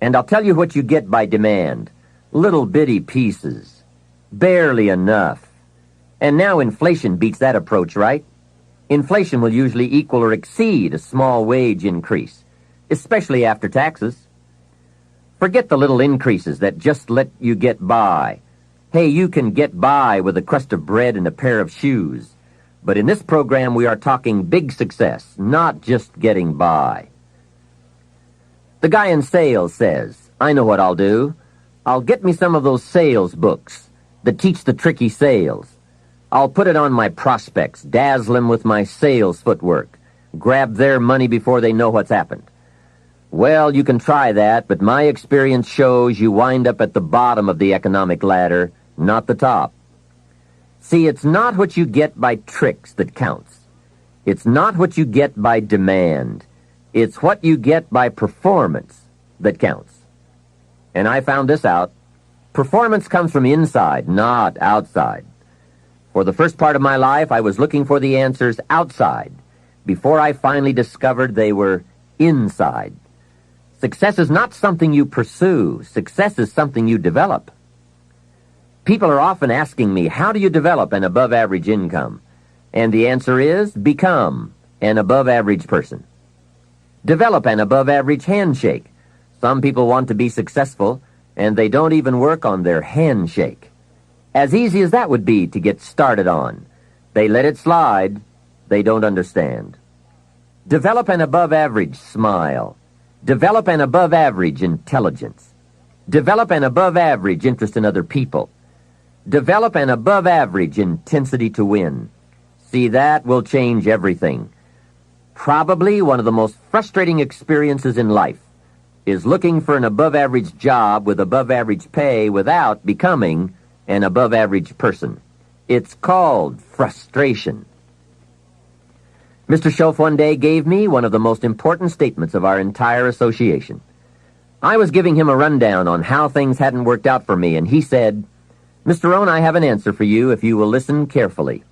And I'll tell you what you get by demand. Little bitty pieces. Barely enough. And now inflation beats that approach, right? Inflation will usually equal or exceed a small wage increase, especially after taxes. Forget the little increases that just let you get by. Hey, you can get by with a crust of bread and a pair of shoes. But in this program, we are talking big success, not just getting by. The guy in sales says, I know what I'll do. I'll get me some of those sales books that teach the tricky sales. I'll put it on my prospects, dazzle them with my sales footwork, grab their money before they know what's happened. Well, you can try that, but my experience shows you wind up at the bottom of the economic ladder, not the top. See, it's not what you get by tricks that counts. It's not what you get by demand. It's what you get by performance that counts. And I found this out. Performance comes from inside, not outside. For the first part of my life, I was looking for the answers outside before I finally discovered they were inside. Success is not something you pursue. Success is something you develop. People are often asking me, how do you develop an above-average income? And the answer is, become an above-average person. Develop an above-average handshake. Some people want to be successful, and they don't even work on their handshake. As easy as that would be to get started on, they let it slide. They don't understand. Develop an above-average smile. Develop an above-average intelligence. Develop an above-average interest in other people. Develop an above-average intensity to win. See, that will change everything. Probably one of the most frustrating experiences in life is looking for an above-average job with above-average pay without becoming an above-average person. It's called frustration. Mr. Schoaf one day gave me one of the most important statements of our entire association. I was giving him a rundown on how things hadn't worked out for me, and he said, Mr. Rohn, I have an answer for you if you will listen carefully.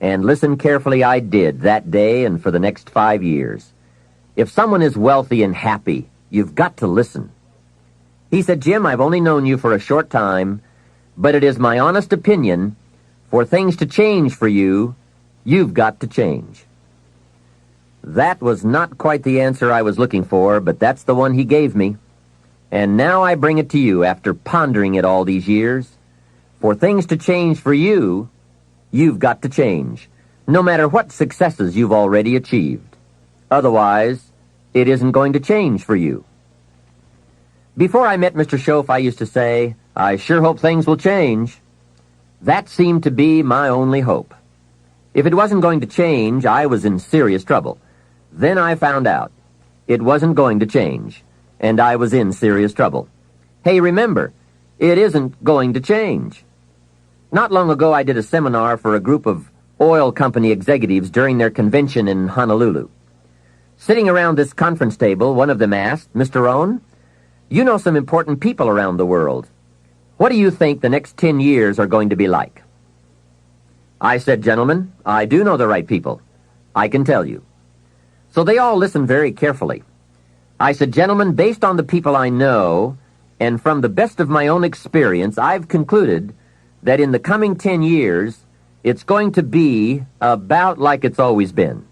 And listen carefully I did that day and for the next 5 years. If someone is wealthy and happy, you've got to listen. He said, Jim, I've only known you for a short time, but it is my honest opinion, for things to change for you, you've got to change. That was not quite the answer I was looking for, but that's the one he gave me. And now I bring it to you after pondering it all these years. For things to change for you, you've got to change, no matter what successes you've already achieved. Otherwise, it isn't going to change for you. Before I met Mr. Schoaf, I used to say, I sure hope things will change. That seemed to be my only hope. If it wasn't going to change, I was in serious trouble. Then I found out it wasn't going to change, and I was in serious trouble. Hey, remember, it isn't going to change. Not long ago, I did a seminar for a group of oil company executives during their convention in Honolulu. Sitting around this conference table, one of them asked, Mr. Rohn, you know some important people around the world. What do you think the next 10 years are going to be like? I said, gentlemen, I do know the right people. I can tell you. So they all listened very carefully. I said, gentlemen, based on the people I know, and from the best of my own experience, I've concluded that in the coming 10 years, it's going to be about like it's always been.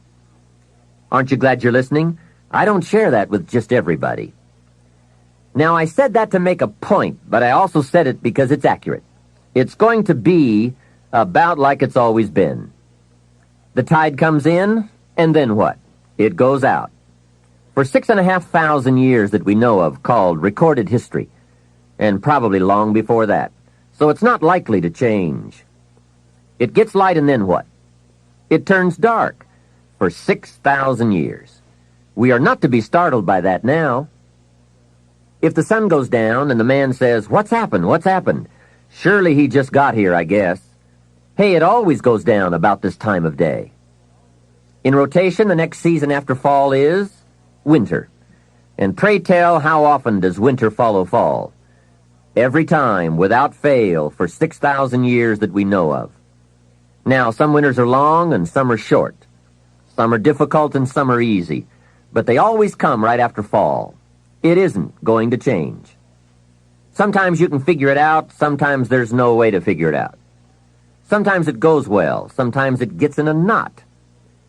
Aren't you glad you're listening? I don't share that with just everybody. Now, I said that to make a point, but I also said it because it's accurate. It's going to be about like it's always been. The tide comes in, and then what? It goes out. For 6,500 years that we know of, called recorded history, and probably long before that. So it's not likely to change. It gets light, and then what? It turns dark for 6,000 years. We are not to be startled by that now. If the sun goes down and the man says, what's happened? What's happened? Surely he just got here, I guess. Hey, it always goes down about this time of day. In rotation, the next season after fall is winter. And pray tell, how often does winter follow fall? Every time, without fail, for 6,000 years that we know of. Now, some winters are long and some are short. Some are difficult and some are easy. But they always come right after fall. It isn't going to change. Sometimes you can figure it out, sometimes there's no way to figure it out. Sometimes it goes well, sometimes it gets in a knot.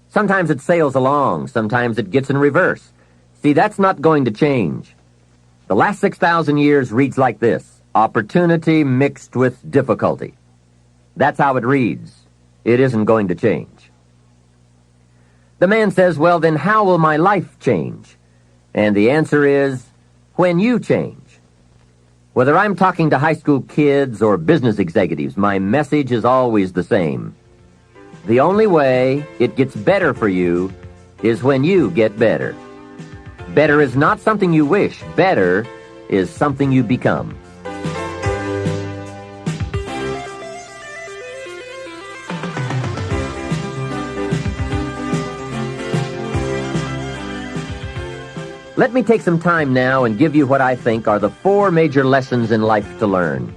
Sometimes it sails along, sometimes it gets in reverse. See, that's not going to change. The last 6,000 years reads like this: opportunity mixed with difficulty. That's how it reads. It isn't going to change. The man says, well, then how will my life change? And the answer is, when you change. Whether I'm talking to high school kids or business executives, my message is always the same. The only way it gets better for you is when you get better. Better is not something you wish. Better is something you become. Let me take some time now and give you what I think are the 4 major lessons in life to learn.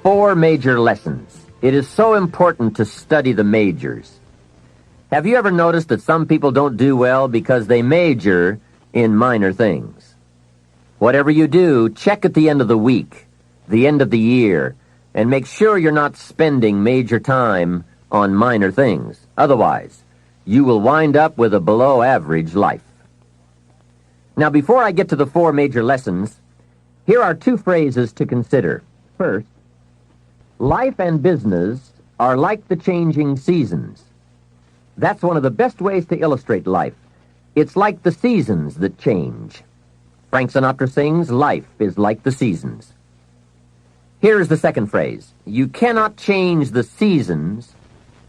4 major lessons. It is so important to study the majors. Have you ever noticed that some people don't do well because they major in minor things? Whatever you do, check at the end of the week, the end of the year, and make sure you're not spending major time on minor things. Otherwise, you will wind up with a below-average life. Now, before I get to the 4 major lessons, here are 2 phrases to consider. First, life and business are like the changing seasons. That's one of the best ways to illustrate life. It's like the seasons that change. Frank Sinatra sings, life is like the seasons. Here is the second phrase. You cannot change the seasons,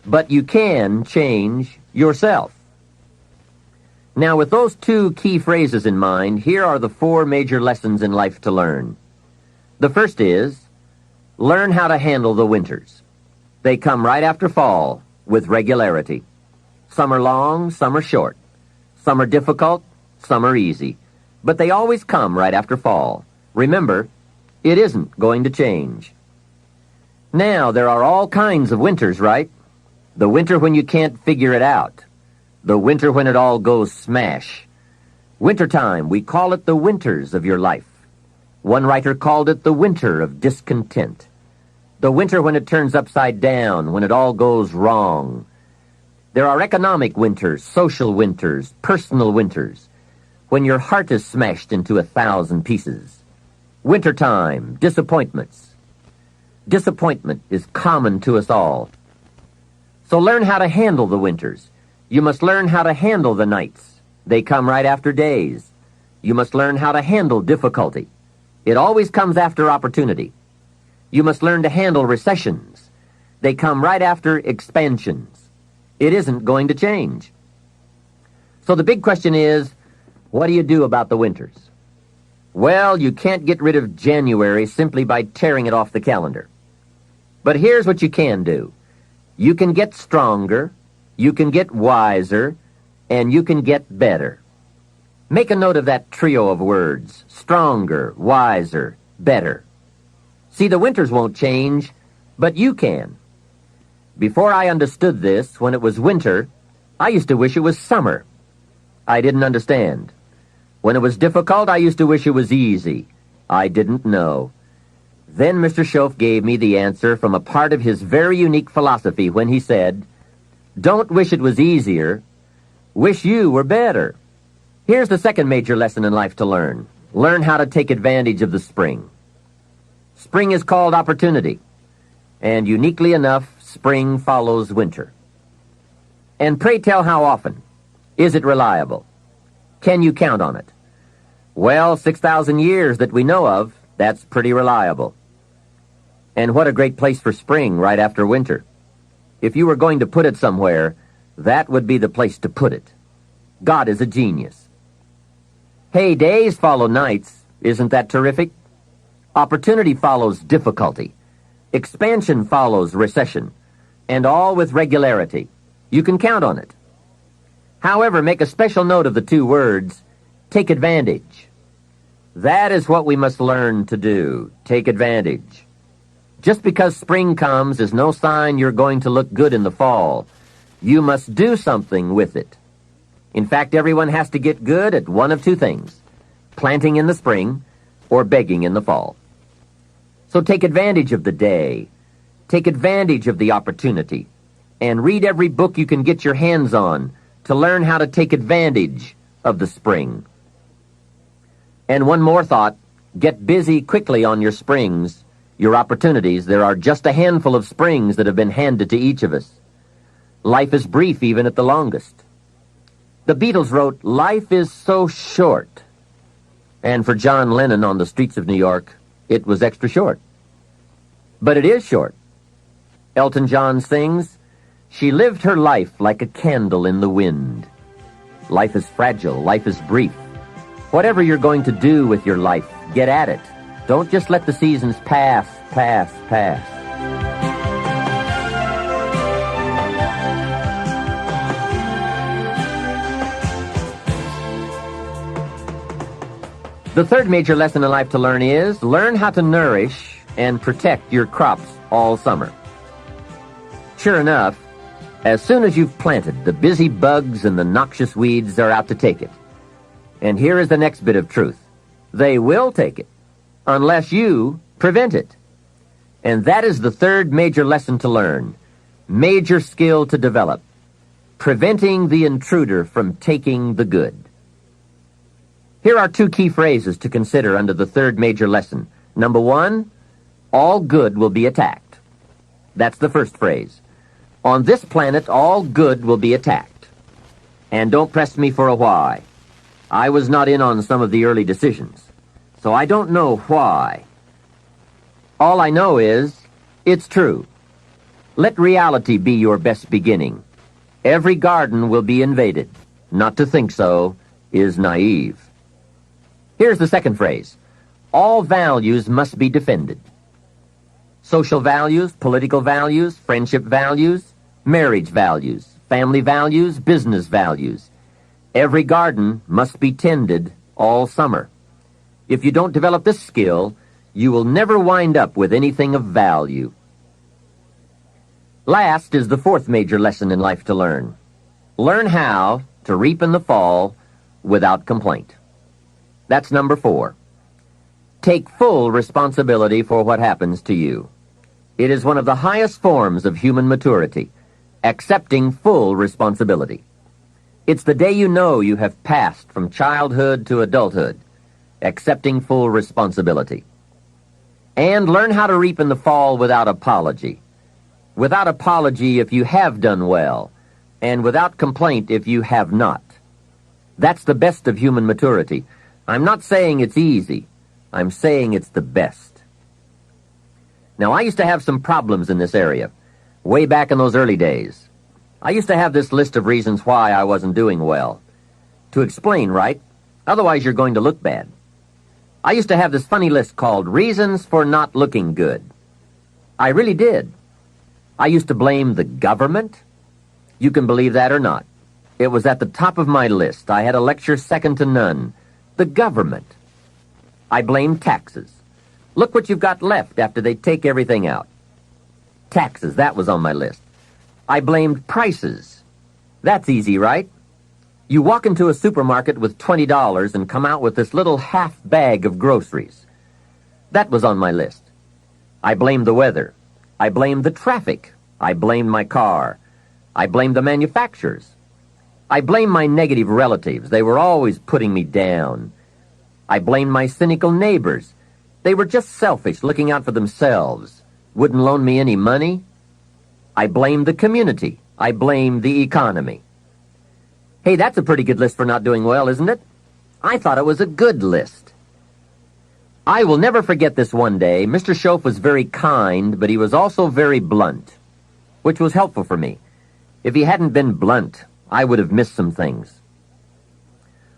but you can change yourself. Now, with those 2 key phrases in mind, here are the 4 major lessons in life to learn. The first is, learn how to handle the winters. They come right after fall, with regularity. Some are long, some are short. Some are difficult, some are easy. But they always come right after fall. Remember, it isn't going to change. Now, there are all kinds of winters, right? The winter when you can't figure it out. The winter when it all goes smash. Wintertime, we call it the winters of your life. One writer called it the winter of discontent. The winter when it turns upside down, when it all goes wrong. There are economic winters, social winters, personal winters, when your heart is smashed into 1,000 pieces. Wintertime, disappointments. Disappointment is common to us all. So learn how to handle the winters. You must learn how to handle the nights. They come right after days. You must learn how to handle difficulty. It always comes after opportunity. You must learn to handle recessions. They come right after expansions. It isn't going to change. So the big question is, what do you do about the winters? Well, you can't get rid of January simply by tearing it off the calendar. But here's what you can do. You can get stronger, you can get wiser, and you can get better. Make a note of that trio of words: stronger, wiser, better. See, the winters won't change, but you can. Before I understood this, when it was winter, I used to wish it was summer. I didn't understand. When it was difficult, I used to wish it was easy. I didn't know. Then Mr. Schoaf gave me the answer from a part of his very unique philosophy when he said, don't wish it was easier, wish you were better. Here's the second major lesson in life to learn. Learn how to take advantage of the spring. Spring is called opportunity, and uniquely enough, spring follows winter. And pray tell how often? Is it reliable? Can you count on it? Well, 6,000 years that we know of, that's pretty reliable. And what a great place for spring right after winter. If you were going to put it somewhere, that would be the place to put it. God is a genius. Hey, days follow nights. Isn't that terrific? Opportunity follows difficulty. Expansion follows recession. And all with regularity. You can count on it. However, make a special note of the 2 words, take advantage. That is what we must learn to do, take advantage. Just because spring comes is no sign you're going to look good in the fall. You must do something with it. In fact, everyone has to get good at one of 2 things. planting in the spring or begging in the fall. So take advantage of the day, take advantage of the opportunity, and read every book you can get your hands on to learn how to take advantage of the spring. And one more thought, get busy quickly on your springs, your opportunities. There are just a handful of springs that have been handed to each of us. Life is brief even at the longest. The Beatles wrote, "Life is so short." And for John Lennon on the streets of New York, it was extra short. But it is short. Elton John sings, "She lived her life like a candle in the wind." Life is fragile. Life is brief. Whatever you're going to do with your life, get at it. Don't just let the seasons pass. The third major lesson in life to learn is learn how to nourish and protect your crops all summer. Sure enough, as soon as you've planted, the busy bugs and the noxious weeds are out to take it. And here is the next bit of truth. They will take it, unless you prevent it. And that is the third major lesson to learn, major skill to develop, preventing the intruder from taking the good. Here are two key phrases to consider under the third major lesson. Number one, all good will be attacked. That's the first phrase. On this planet, all good will be attacked. And don't press me for a why. I was not in on some of the early decisions, so I don't know why. All I know is, it's true. Let reality be your best beginning. Every garden will be invaded. Not to think so is naive. Here's the second phrase. All values must be defended. Social values, political values, friendship values, marriage values, family values, business values. Every garden must be tended all summer. If you don't develop this skill, you will never wind up with anything of value. Last is the fourth major lesson in life to learn. Learn how to reap in the fall without complaint. That's number 4. Take full responsibility for what happens to you. It is one of the highest forms of human maturity, accepting full responsibility. It's the day you know you have passed from childhood to adulthood, accepting full responsibility. And learn how to reap in the fall without apology. Without apology if you have done well, and without complaint if you have not. That's the best of human maturity. I'm not saying it's easy. I'm saying it's the best. Now, I used to have some problems in this area, way back in those early days. I used to have this list of reasons why I wasn't doing well. To explain, right? Otherwise, you're going to look bad. I used to have this funny list called Reasons for Not Looking Good. I really did. I used to blame the government. You can believe that or not. It was at the top of my list. I had a lecture second to none. The government. I blamed taxes. Look what you've got left after they take everything out. Taxes, that was on my list. I blamed prices. That's easy, right? You walk into a supermarket with $20 and come out with this little half bag of groceries. That was on my list. I blamed the weather. I blamed the traffic. I blamed my car. I blamed the manufacturers. I blamed my negative relatives. They were always putting me down. I blamed my cynical neighbors. They were just selfish, looking out for themselves. Wouldn't loan me any money. I blamed the community. I blamed the economy. Hey, that's a pretty good list for not doing well, isn't it? I thought it was a good list. I will never forget this one day. Mr. Schoaf was very kind, but he was also very blunt, which was helpful for me. If he hadn't been blunt, I would have missed some things.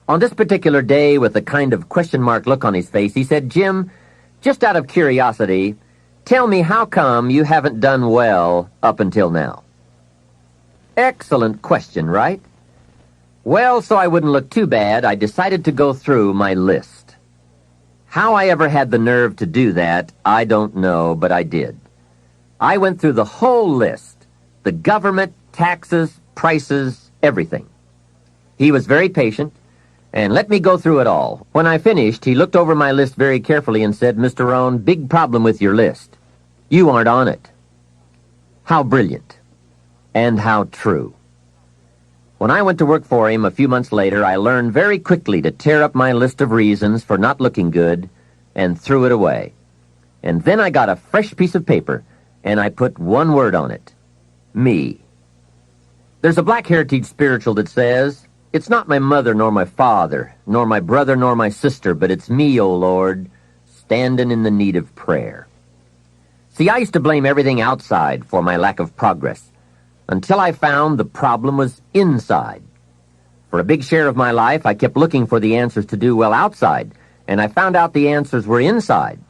On this particular day, with a kind of question mark look on his face, he said, "Jim, just out of curiosity, tell me how come you haven't done well up until now?" Excellent question, right? Well, so I wouldn't look too bad, I decided to go through my list. How I ever had the nerve to do that, I don't know, but I did. I went through the whole list. The government, taxes, prices, everything. He was very patient, and let me go through it all. When I finished, he looked over my list very carefully and said, "Mr. Rohn, big problem with your list. You aren't on it." How brilliant, and how true. When I went to work for him a few months later, I learned very quickly to tear up my list of reasons for not looking good and threw it away. And then I got a fresh piece of paper, and I put one word on it: me. There's a Black Heritage spiritual that says, "It's not my mother nor my father, nor my brother nor my sister, but it's me, O Lord, standing in the need of prayer." See, I used to blame everything outside for my lack of progress, until I found the problem was inside. For a big share of my life, I kept looking for the answers to do well outside, and I found out the answers were inside.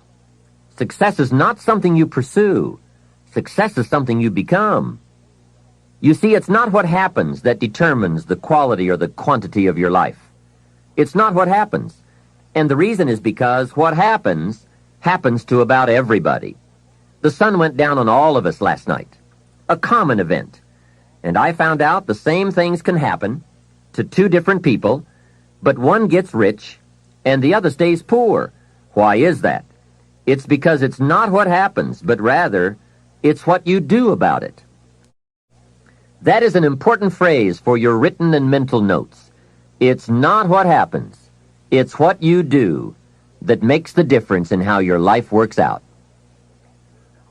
Success is not something you pursue. Success is something you become. You see, it's not what happens that determines the quality or the quantity of your life. It's not what happens. And the reason is because what happens to about everybody. The sun went down on all of us last night. A common event. And I found out the same things can happen to two different people, but one gets rich and the other stays poor. Why is that? It's because it's not what happens, but rather it's what you do about it. That is an important phrase for your written and mental notes. It's not what happens. It's what you do that makes the difference in how your life works out.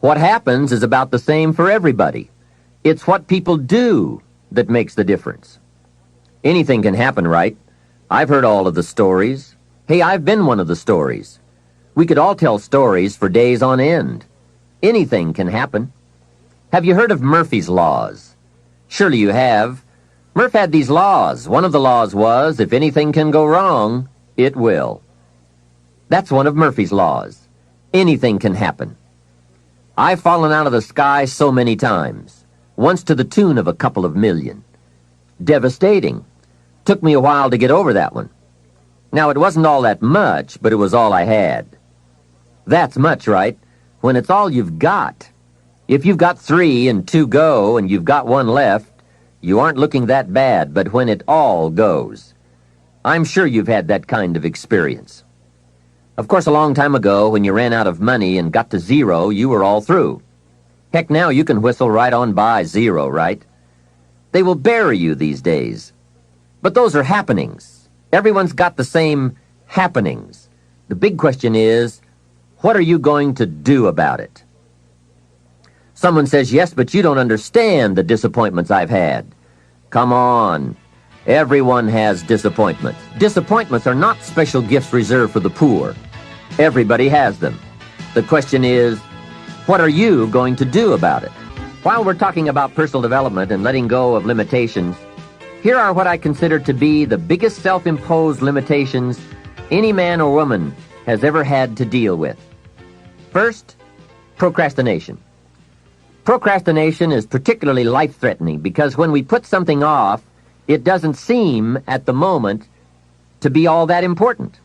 What happens is about the same for everybody. It's what people do that makes the difference. Anything can happen, right? I've heard all of the stories. Hey, I've been one of the stories. We could all tell stories for days on end. Anything can happen. Have you heard of Murphy's Laws? Surely you have. Murph had these laws. One of the laws was, if anything can go wrong, it will. That's one of Murphy's laws. Anything can happen. I've fallen out of the sky so many times. Once to the tune of a couple of million. Devastating. Took me a while to get over that one. Now, it wasn't all that much, but it was all I had. That's much, right? When it's all you've got. If you've got 3 and 2 go and you've got 1 left, you aren't looking that bad, but when it all goes. I'm sure you've had that kind of experience. Of course, a long time ago, when you ran out of money and got to 0, you were all through. Heck, now you can whistle right on by 0, right? They will bury you these days. But those are happenings. Everyone's got the same happenings. The big question is, what are you going to do about it? Someone says, "Yes, but you don't understand the disappointments I've had." Come on. Everyone has disappointments. Disappointments are not special gifts reserved for the poor. Everybody has them. The question is, what are you going to do about it? While we're talking about personal development and letting go of limitations, here are what I consider to be the biggest self-imposed limitations any man or woman has ever had to deal with. First, procrastination. Procrastination is particularly life-threatening because when we put something off, it doesn't seem at the moment to be all that important.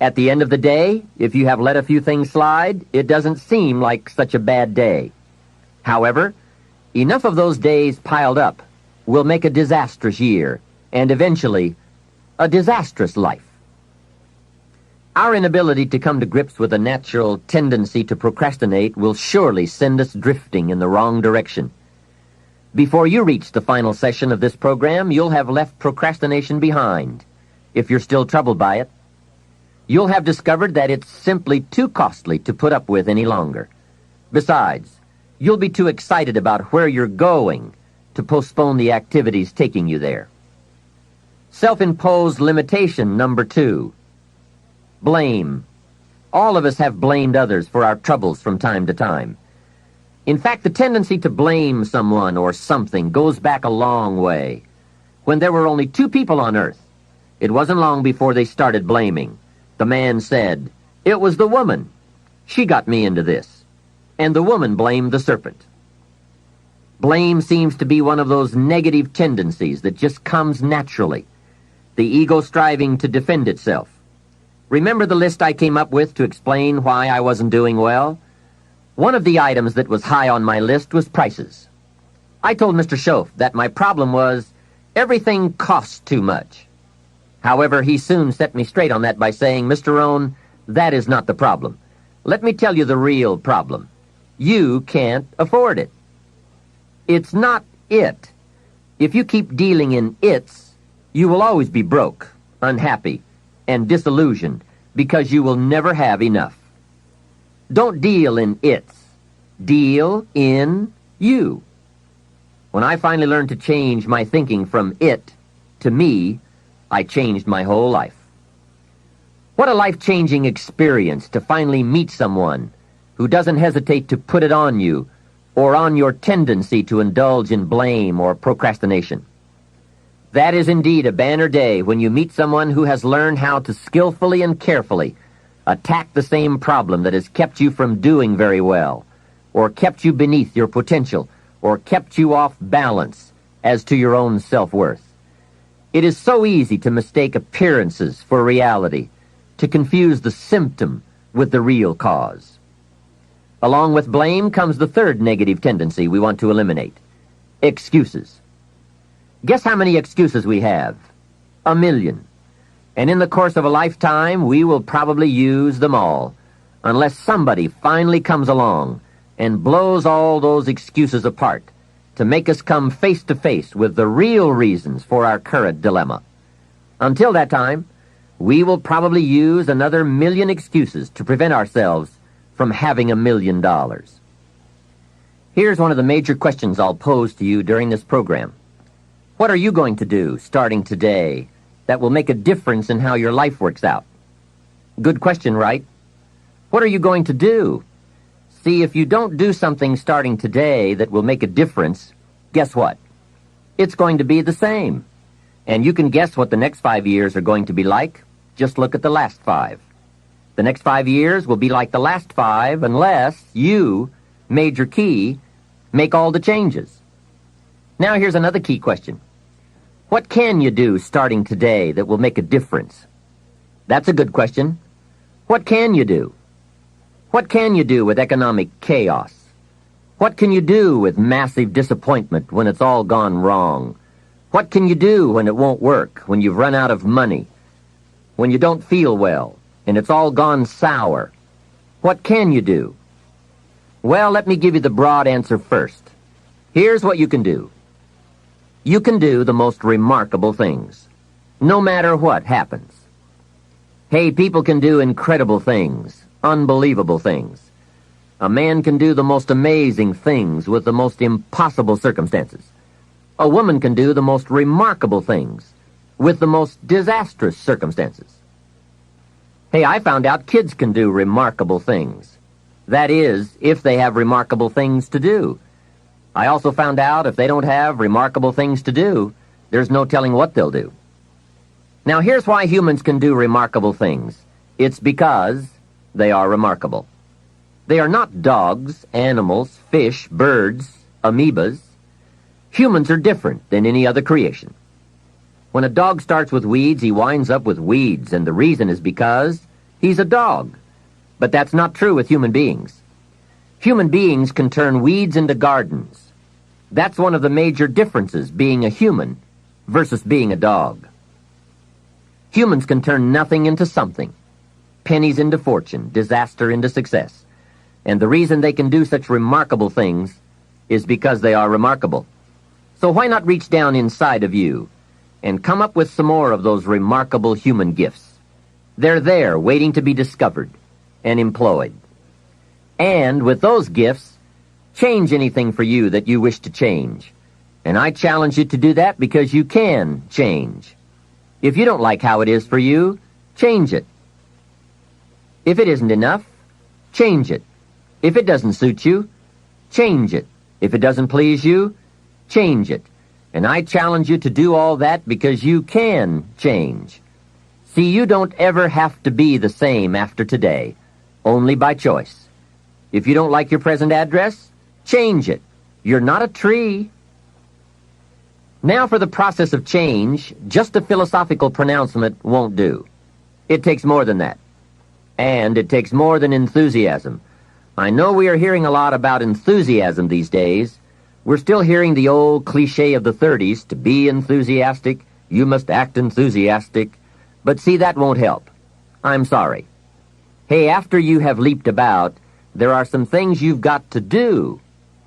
At the end of the day, if you have let a few things slide, it doesn't seem like such a bad day. However, enough of those days piled up will make a disastrous year and eventually a disastrous life. Our inability to come to grips with a natural tendency to procrastinate will surely send us drifting in the wrong direction. Before you reach the final session of this program, you'll have left procrastination behind, if you're still troubled by it. You'll have discovered that it's simply too costly to put up with any longer. Besides, you'll be too excited about where you're going to postpone the activities taking you there. Self-imposed limitation number 2. Blame. All of us have blamed others for our troubles from time to time. In fact, the tendency to blame someone or something goes back a long way. When there were only 2 people on earth, it wasn't long before they started blaming. The man said, "It was the woman. She got me into this." And the woman blamed the serpent. Blame seems to be one of those negative tendencies that just comes naturally. The ego striving to defend itself. Remember the list I came up with to explain why I wasn't doing well? One of the items that was high on my list was prices. I told Mr. Schoaf that my problem was everything costs too much. However, he soon set me straight on that by saying, "Mr. Rohn, that is not the problem. Let me tell you the real problem. You can't afford it. It's not it. If you keep dealing in it's, you will always be broke, unhappy, and disillusioned because you will never have enough. Don't deal in it's. Deal in you." When I finally learned to change my thinking from it to me, I changed my whole life. What a life-changing experience to finally meet someone who doesn't hesitate to put it on you or on your tendency to indulge in blame or procrastination. That is indeed a banner day when you meet someone who has learned how to skillfully and carefully attack the same problem that has kept you from doing very well, or kept you beneath your potential, or kept you off balance as to your own self-worth. It is so easy to mistake appearances for reality, to confuse the symptom with the real cause. Along with blame comes the third negative tendency we want to eliminate: excuses. Guess how many excuses we have? 1,000,000. And in the course of a lifetime, we will probably use them all, unless somebody finally comes along and blows all those excuses apart to make us come face to face with the real reasons for our current dilemma. Until that time, we will probably use another 1,000,000 excuses to prevent ourselves from having $1 million. Here's one of the major questions I'll pose to you during this program. What are you going to do starting today that will make a difference in how your life works out? Good question, right? What are you going to do? See, if you don't do something starting today that will make a difference, guess what? It's going to be the same. And you can guess what the next 5 years are going to be like. Just look at the last 5. The next 5 years will be like the last 5 unless you, Major Key, make all the changes. Now here's another key question. What can you do starting today that will make a difference? That's a good question. What can you do? What can you do with economic chaos? What can you do with massive disappointment when it's all gone wrong? What can you do when it won't work, when you've run out of money, when you don't feel well, and it's all gone sour? What can you do? Well, let me give you the broad answer first. Here's what you can do. You can do the most remarkable things, no matter what happens. Hey, people can do incredible things, unbelievable things. A man can do the most amazing things with the most impossible circumstances. A woman can do the most remarkable things with the most disastrous circumstances. Hey, I found out kids can do remarkable things. That is, if they have remarkable things to do. I also found out if they don't have remarkable things to do, there's no telling what they'll do. Now, here's why humans can do remarkable things. It's because they are remarkable. They are not dogs, animals, fish, birds, amoebas. Humans are different than any other creation. When a dog starts with weeds, he winds up with weeds, and the reason is because he's a dog. But that's not true with human beings. Human beings can turn weeds into gardens. That's one of the major differences being a human versus being a dog. Humans can turn nothing into something, pennies into fortune, disaster into success. And the reason they can do such remarkable things is because they are remarkable. So why not reach down inside of you and come up with some more of those remarkable human gifts? They're there waiting to be discovered and employed. And with those gifts, change anything for you that you wish to change. And I challenge you to do that because you can change. If you don't like how it is for you, change it. If it isn't enough, change it. If it doesn't suit you, change it. If it doesn't please you, change it. And I challenge you to do all that because you can change. See, you don't ever have to be the same after today, only by choice. If you don't like your present address, change it. You're not a tree. Now for the process of change, just a philosophical pronouncement won't do. It takes more than that. And it takes more than enthusiasm. I know we are hearing a lot about enthusiasm these days. We're still hearing the old cliche of the 30s, to be enthusiastic, you must act enthusiastic. But see, that won't help. I'm sorry. Hey, after you have leaped about, there are some things you've got to do,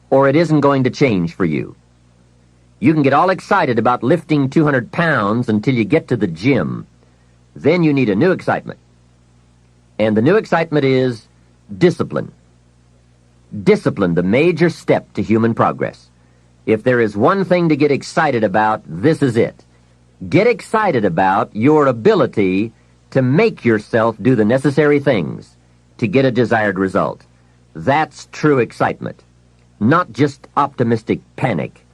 or it isn't going to change for you. You can get all excited about lifting 200 pounds until you get to the gym. Then you need a new excitement. And the new excitement is discipline. Discipline, the major step to human progress. If there is one thing to get excited about, this is it. Get excited about your ability to make yourself do the necessary things to get a desired result. That's true excitement, not just optimistic panic.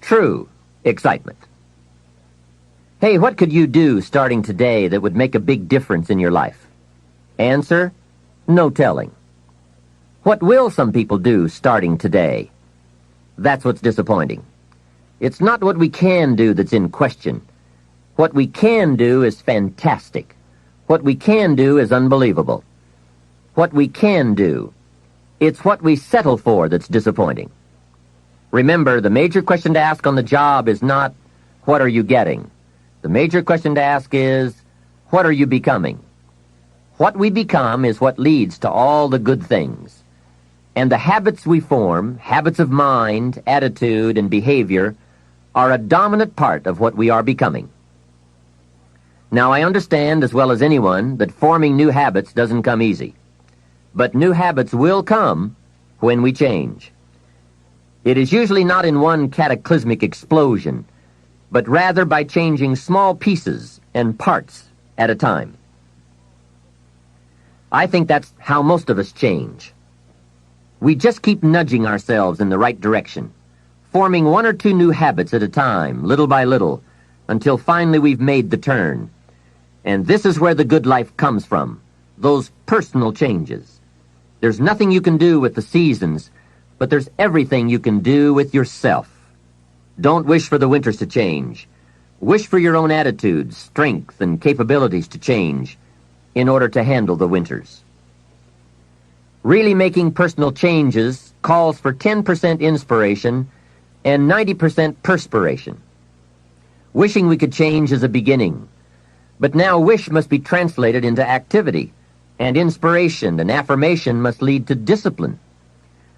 True excitement. Hey, what could you do starting today that would make a big difference in your life? Answer, no telling. What will some people do starting today? That's what's disappointing. It's not what we can do that's in question. What we can do is fantastic. What we can do is unbelievable. What we can do, it's what we settle for that's disappointing. Remember, the major question to ask on the job is not, what are you getting? The major question to ask is, what are you becoming? What we become is what leads to all the good things. And the habits we form, habits of mind, attitude, and behavior, are a dominant part of what we are becoming. Now, I understand as well as anyone that forming new habits doesn't come easy. But new habits will come when we change. It is usually not in one cataclysmic explosion, but rather by changing small pieces and parts at a time. I think that's how most of us change. We just keep nudging ourselves in the right direction, forming one or two new habits at a time, little by little, until finally we've made the turn. And this is where the good life comes from, those personal changes. There's nothing you can do with the seasons, but there's everything you can do with yourself. Don't wish for the winters to change. Wish for your own attitudes, strength, and capabilities to change in order to handle the winters. Really making personal changes calls for 10% inspiration and 90% perspiration. Wishing we could change is a beginning, but now wish must be translated into activity, and inspiration and affirmation must lead to discipline.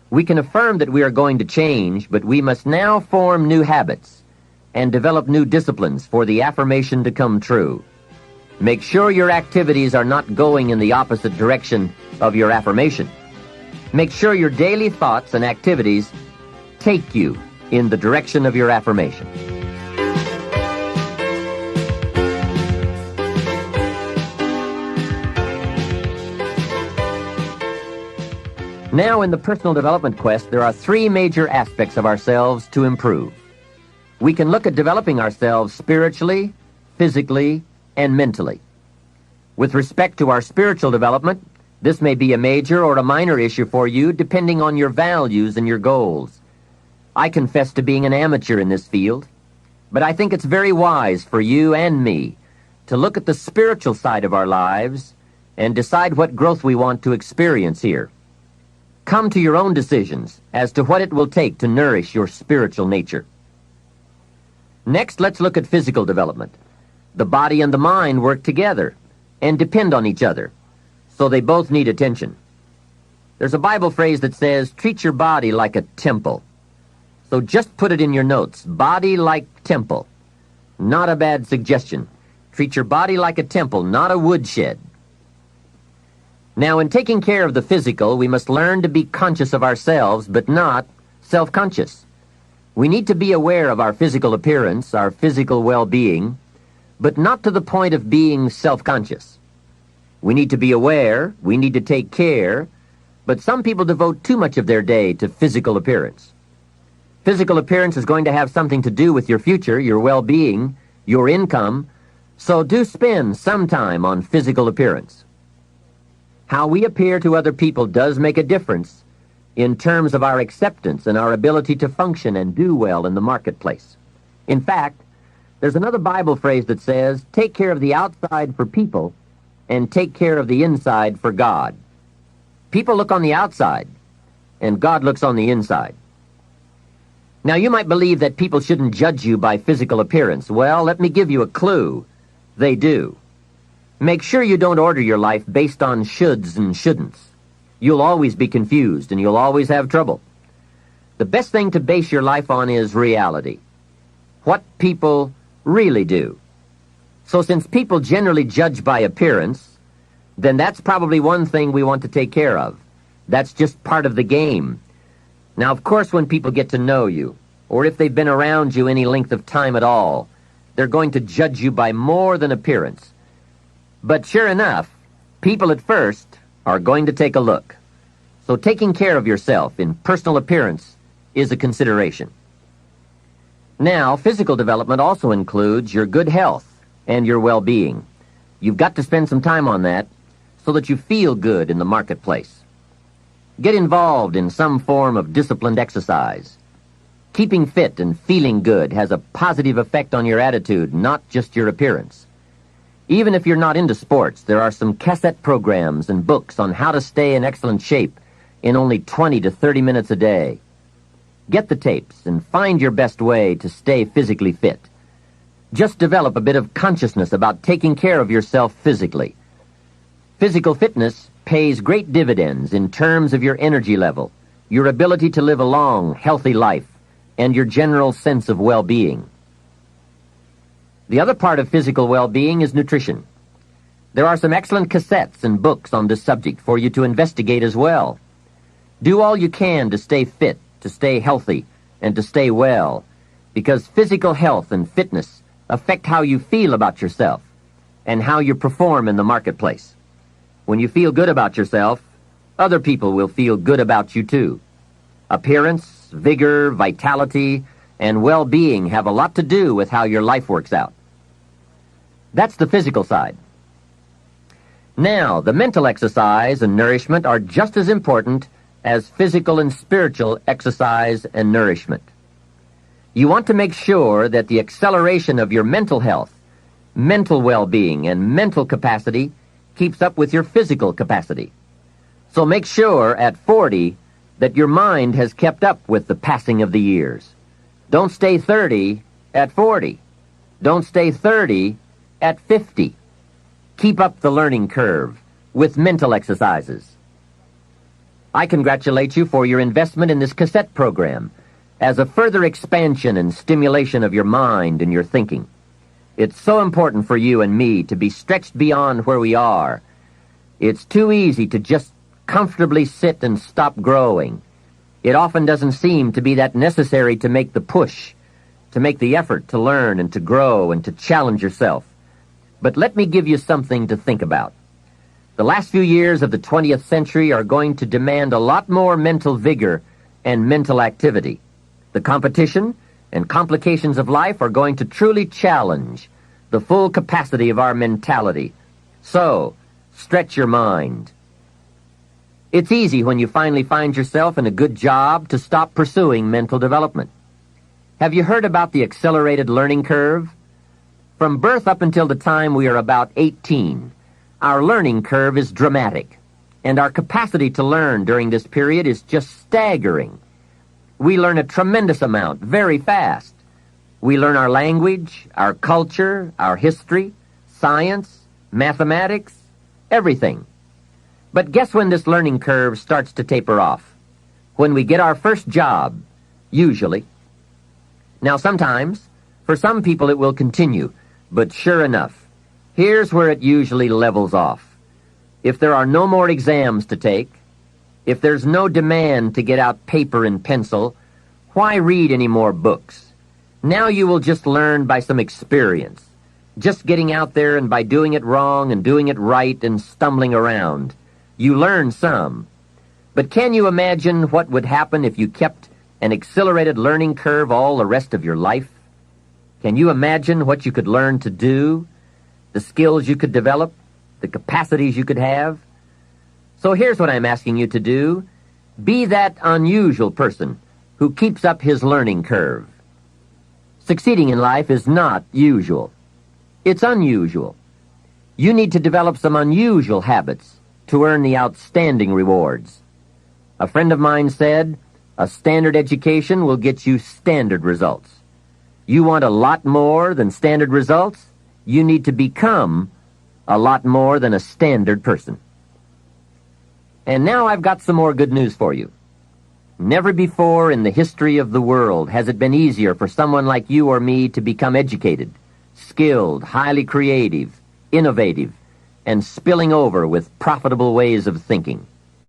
We can affirm that we are going to change, but we must now form new habits and develop new disciplines for the affirmation to come true. Make sure your activities are not going in the opposite direction of your affirmation. Make sure your daily thoughts and activities take you in the direction of your affirmation. Now, in the personal development quest, there are three major aspects of ourselves to improve. We can look at developing ourselves spiritually, physically, and mentally. With respect to our spiritual development, this may be a major or a minor issue for you, depending on your values and your goals. I confess to being an amateur in this field, but I think it's very wise for you and me to look at the spiritual side of our lives and decide what growth we want to experience here. Come to your own decisions as to what it will take to nourish your spiritual nature. Next, let's look at physical development. The body and the mind work together and depend on each other, so they both need attention. There's a Bible phrase that says, treat your body like a temple. So just put it in your notes, body like temple. Not a bad suggestion. Treat your body like a temple, not a woodshed. Now, in taking care of the physical, we must learn to be conscious of ourselves, but not self-conscious. We need to be aware of our physical appearance, our physical well-being, but not to the point of being self-conscious. We need to be aware, we need to take care, but some people devote too much of their day to physical appearance. Physical appearance is going to have something to do with your future, your well-being, your income, so do spend some time on physical appearance. How we appear to other people does make a difference in terms of our acceptance and our ability to function and do well in the marketplace. In fact, there's another Bible phrase that says, take care of the outside for people and take care of the inside for God. People look on the outside, and God looks on the inside. Now, you might believe that people shouldn't judge you by physical appearance. Well, let me give you a clue. They do. Make sure you don't order your life based on shoulds and shouldn'ts. You'll always be confused and you'll always have trouble. The best thing to base your life on is reality. What people really do. So since people generally judge by appearance, then that's probably one thing we want to take care of. That's just part of the game. Now, of course, when people get to know you, or if they've been around you any length of time at all, they're going to judge you by more than appearance. But sure enough, people at first are going to take a look. So taking care of yourself in personal appearance is a consideration. Now, physical development also includes your good health and your well-being. You've got to spend some time on that so that you feel good in the marketplace. Get involved in some form of disciplined exercise. Keeping fit and feeling good has a positive effect on your attitude, not just your appearance. Even if you're not into sports, there are some cassette programs and books on how to stay in excellent shape in only 20 to 30 minutes a day. Get the tapes and find your best way to stay physically fit. Just develop a bit of consciousness about taking care of yourself physically. Physical fitness pays great dividends in terms of your energy level, your ability to live a long, healthy life, and your general sense of well-being. The other part of physical well-being is nutrition. There are some excellent cassettes and books on this subject for you to investigate as well. Do all you can to stay fit, to stay healthy, and to stay well, because physical health and fitness affect how you feel about yourself and how you perform in the marketplace. When you feel good about yourself, other people will feel good about you too. Appearance, vigor, vitality, and well-being have a lot to do with how your life works out. That's the physical side. Now, the mental exercise and nourishment are just as important as physical and spiritual exercise and nourishment. You want to make sure that the acceleration of your mental health, mental well-being, and mental capacity keeps up with your physical capacity. So make sure at 40 that your mind has kept up with the passing of the years. Don't stay 30 at 40. Don't stay 30 at 50. Keep up the learning curve with mental exercises. I congratulate you for your investment in this cassette program as a further expansion and stimulation of your mind and your thinking. It's so important for you and me to be stretched beyond where we are. It's too easy to just comfortably sit and stop growing. It often doesn't seem to be that necessary to make the push, to make the effort to learn and to grow and to challenge yourself. But let me give you something to think about. The last few years of the 20th century are going to demand a lot more mental vigor and mental activity. The competition and complications of life are going to truly challenge the full capacity of our mentality. So, stretch your mind. It's easy when you finally find yourself in a good job to stop pursuing mental development. Have you heard about the accelerated learning curve? From birth up until the time we are about 18, our learning curve is dramatic, and our capacity to learn during this period is just staggering. We learn a tremendous amount very fast. We learn our language, our culture, our history, science, mathematics, everything. But guess when this learning curve starts to taper off? When we get our first job, usually. Now sometimes, for some people it will continue, but sure enough, here's where it usually levels off. If there are no more exams to take, if there's no demand to get out paper and pencil, why read any more books? Now you will just learn by some experience, just getting out there and by doing it wrong and doing it right and stumbling around. You learn some. But can you imagine what would happen if you kept an accelerated learning curve all the rest of your life? Can you imagine what you could learn to do, the skills you could develop, the capacities you could have? So here's what I'm asking you to do. Be that unusual person who keeps up his learning curve. Succeeding in life is not usual. It's unusual. You need to develop some unusual habits to earn the outstanding rewards. A friend of mine said, a standard education will get you standard results. You want a lot more than standard results? You need to become A lot more than a standard person. And now I've got some more good news for you. Never before in the history of the world has it been easier for someone like you or me to become educated, skilled, highly creative, innovative, and spilling over with profitable ways of thinking.